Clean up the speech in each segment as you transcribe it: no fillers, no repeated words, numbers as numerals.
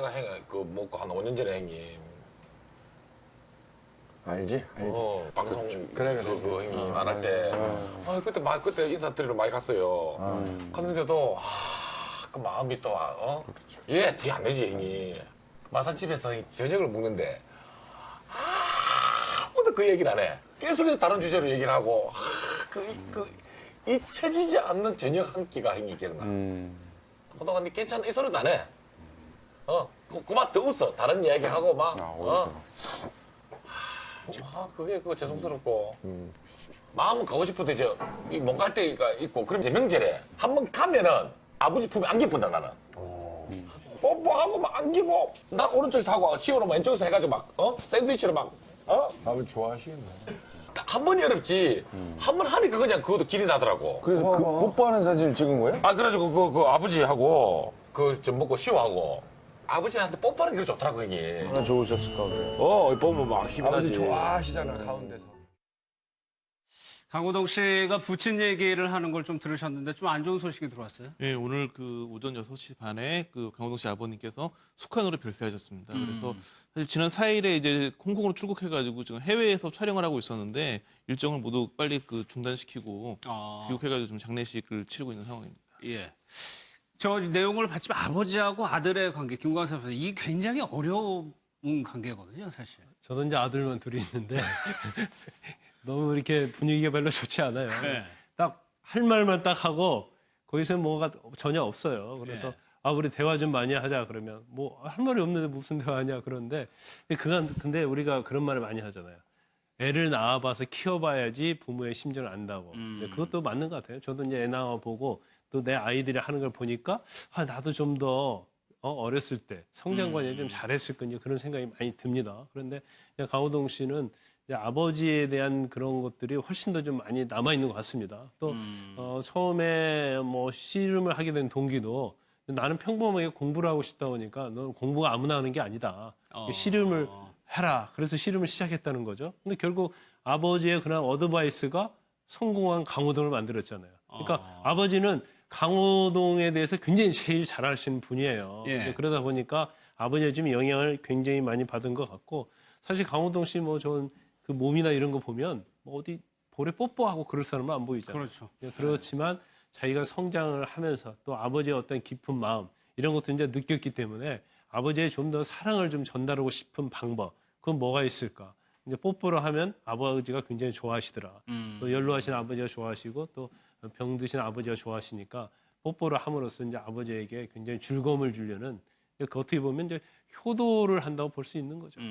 내가 그 먹고 한 5년 전에 형님. 알지? 방송 그래. 그 형님 안 할 때. 그때 인사드리러 많이 갔어요. 갔는데도 그 마음이 또 그렇죠. 예, 티 안 내지 형님. 마산집에서 저녁을 먹는데 아무도 그 얘기를 안 해. 계속해서 다른 주제로 얘기를 하고 잊혀지지 않는 저녁 한 끼가 형님 기억나. 그동안 니 괜찮아 이 소리도 안 해. 그만 더 웃어. 다른 이야기하고 막. 그게 죄송스럽고. 마음은 가고 싶어도 이제 못 갈 때가 있고. 그럼 이제 명절에 한 번 가면은 아버지 품에 안길 뻔다 나는. 뽀뽀하고 막 안기고 난 오른쪽에서 하고 시오는 왼쪽에서 해가지고 막 샌드위치로 막 아버지 좋아하시겠네. 한 번이 어렵지. 한 번 하니까 그냥 그것도 길이 나더라고. 그래서 그 뽀뽀하는 사진을 찍은 거예요? 그래가지고 그 아버지하고 좀 먹고 시오하고 아버지한테 뽀뽀하는 게 좋더라고 형님. 얼마나 좋으셨을까 그래. 뽀뽀 막 힘나지. 아버지 좋아하시잖아 가운데서. 강호동 씨가 부친 얘기를 하는 걸 좀 들으셨는데 좀 안 좋은 소식이 들어왔어요? 네, 오늘 그 오전 6시 반에 그 강호동 씨 아버님께서 숙환으로 별세하셨습니다. 그래서 사실 지난 4일에 이제 홍콩으로 출국해가지고 지금 해외에서 촬영을 하고 있었는데 일정을 모두 빨리 그 중단시키고 귀국해가지고 좀 장례식을 치르고 있는 상황입니다. 예. 저 내용을 봤지만 아버지하고 아들의 관계, 김광석 선수, 이 굉장히 어려운 관계거든요, 사실. 저도 이제 아들만 둘이 있는데 너무 이렇게 분위기가 별로 좋지 않아요. 네. 딱 할 말만 딱 하고 거기서 뭐가 전혀 없어요. 그래서 네. 우리 대화 좀 많이 하자 그러면 뭐 할 말이 없는데 무슨 대화하냐 그러는데 근데 우리가 그런 말을 많이 하잖아요. 애를 낳아봐서 키워봐야지 부모의 심정을 안다고. 근데 그것도 맞는 것 같아요. 저도 이제 애 낳아보고 또 내 아이들이 하는 걸 보니까 나도 좀 더 어렸을 때 성장 과정이 좀 잘했을 거냐 그런 생각이 많이 듭니다. 그런데 강호동 씨는 이제 아버지에 대한 그런 것들이 훨씬 더 좀 많이 남아 있는 것 같습니다. 또 처음에 뭐 씨름을 하게 된 동기도 나는 평범하게 공부를 하고 싶다 보니까 넌 공부가 아무나 하는 게 아니다. 씨름을 해라. 그래서 씨름을 시작했다는 거죠. 근데 결국 아버지의 그런 어드바이스가 성공한 강호동을 만들었잖아요. 그러니까 아버지는 강호동에 대해서 굉장히 제일 잘 아시는 분이에요. 예. 그러다 보니까 아버지의 좀 영향을 굉장히 많이 받은 것 같고 사실 강호동 씨 뭐 좋은 그 몸이나 이런 거 보면 뭐 어디 볼에 뽀뽀하고 그럴 사람은 안 보이잖아요. 그렇죠. 그렇지만 자기가 성장을 하면서 또 아버지의 어떤 깊은 마음 이런 것도 이제 느꼈기 때문에 아버지의 좀 더 사랑을 좀 전달하고 싶은 방법 그건 뭐가 있을까? 이제 뽀뽀를 하면 아버지가 굉장히 좋아하시더라. 또 연로하신 아버지가 좋아하시고 또 병 드신 아버지가 좋아하시니까 뽀뽀를 함으로써 이제 아버지에게 굉장히 즐거움을 주려는 그 어떻게 보면 이제 효도를 한다고 볼 수 있는 거죠.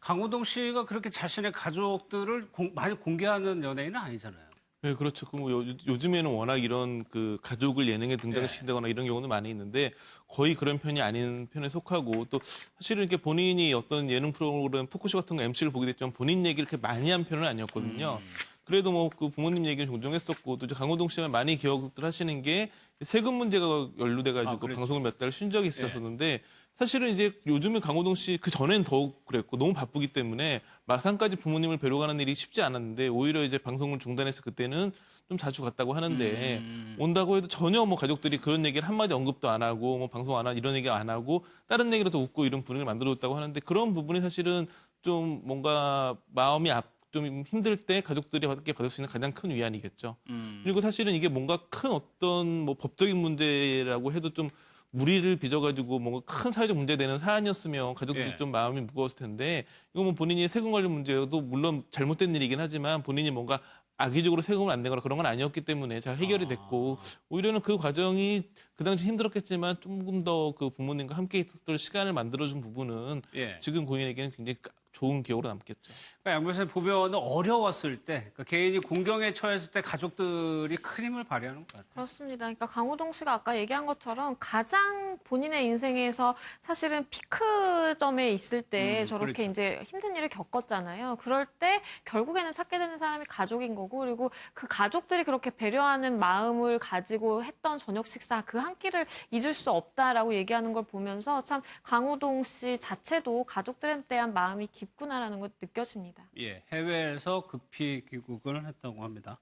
강호동 씨가 그렇게 자신의 가족들을 많이 공개하는 연예인은 아니잖아요. 네, 그렇죠. 그 뭐 요즘에는 워낙 이런 그 가족을 예능에 등장시킨다거나 이런 경우는 많이 있는데 거의 그런 편이 아닌 편에 속하고 또 사실은 이렇게 본인이 어떤 예능 프로그램 토크쇼 같은 거 MC를 보게 됐지만 본인 얘기를 그렇게 많이 한 편은 아니었거든요. 그래도 뭐 그 부모님 얘기를 종종 했었고 또 이제 강호동 씨가 많이 기억들 하시는 게 세금 문제가 연루돼가지고 그렇죠. 방송을 몇 달 쉰 적이 있었었는데 사실은 이제 요즘에 강호동 씨 그 전엔 더욱 그랬고 너무 바쁘기 때문에 마산까지 부모님을 뵈러 가는 일이 쉽지 않았는데 오히려 이제 방송을 중단해서 그때는 좀 자주 갔다고 하는데 온다고 해도 전혀 뭐 가족들이 그런 얘기를 한마디 언급도 안 하고 뭐 방송 안 하고 이런 얘기 안 하고 다른 얘기로 더 웃고 이런 분위기를 만들어줬다고 하는데 그런 부분이 사실은 좀 뭔가 마음이 좀 힘들 때 가족들이 받을 수 있는 가장 큰 위안이겠죠. 그리고 사실은 이게 뭔가 큰 어떤 뭐 법적인 문제라고 해도 좀 무리를 빚어가지고 뭔가 큰 사회적 문제되는 사안이었으면 가족들이 예. 좀 마음이 무거웠을 텐데 이거 뭐 본인이 세금 관련 문제여도 물론 잘못된 일이긴 하지만 본인이 뭔가 악의적으로 세금을 안 내거나 그런 건 아니었기 때문에 잘 해결이 됐고 오히려는 그 과정이 그 당시 힘들었겠지만 조금 더 그 부모님과 함께 있었을 시간을 만들어준 부분은 예. 지금 고인에게는 굉장히 좋은 기억으로 남겠죠. 그러니까 양 변호사님 보면 어려웠을 때, 그러니까 개인이 공경에 처했을 때 가족들이 큰 힘을 발휘하는 것 같아요. 그렇습니다. 그러니까 강호동 씨가 아까 얘기한 것처럼 가장 본인의 인생에서 사실은 피크점에 있을 때 저렇게 그렇죠. 이제 힘든 일을 겪었잖아요. 그럴 때 결국에는 찾게 되는 사람이 가족인 거고 그리고 그 가족들이 그렇게 배려하는 마음을 가지고 했던 저녁 식사 그 한 끼를 잊을 수 없다라고 얘기하는 걸 보면서 참 강호동 씨 자체도 가족들에 대한 마음이 깊구나라는 걸 느껴집니다. 예, 해외에서 급히 귀국을 했다고 합니다.